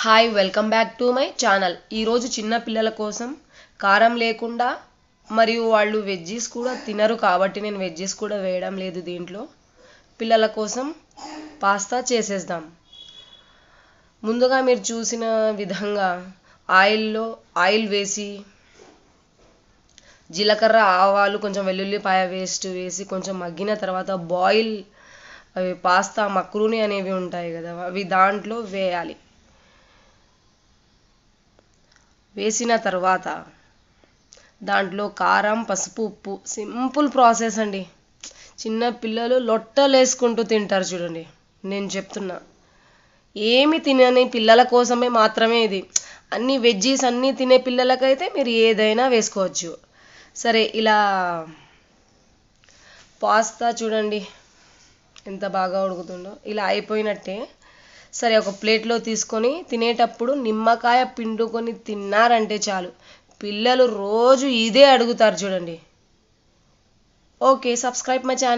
Hi, welcome back to my channel. ఈరోజు చిన్న పిల్లల కోసం కారం లేకుండా మరియు వాళ్ళు వెజ్జీస్ కూడా తినరు కాబట్టి నేను వెజ్జీస్ కూడా వేయడం లేదు దీంట్లో. పిల్లల కోసం పాస్తా చేసేద్దాం. ముందుగా మీరు చూసిన విధంగా ఆయిల్ వేసి జీలకర్ర, ఆవాలు, కొంచెం వెల్లుల్లిపాయ పేస్ట్ వేసి కొంచెం మగ్గిన తర్వాత అవి పాస్తా మక్రూని అనేవి ఉంటాయి కదా, అవి దాంట్లో వేయాలి. వేసిన తర్వాత దాంట్లో కారం, పసుపు, ఉప్పు, సింపుల్ ప్రాసెస్ అండి. చిన్న పిల్లలు లొట్టలు వేసుకుంటూ తింటారు చూడండి. నేను చెప్తున్నా, ఏమి తినని పిల్లల కోసమే మాత్రమే ఇది. అన్ని వెజ్జీస్ అన్నీ తినే పిల్లలకైతే మీరు ఏదైనా వేసుకోవచ్చు. సరే, ఇలా పాస్తా చూడండి ఎంత బాగా ఉడుకుతుందో. ఇలా అయిపోయినట్టే. సరే, ఒక ప్లేట్లో తీసుకొని తినేటప్పుడు నిమ్మకాయ పిండుకొని తిన్నారంటే చాలు, పిల్లలు రోజు ఇదే అడుగుతారు చూడండి. Okay, subscribe my channel.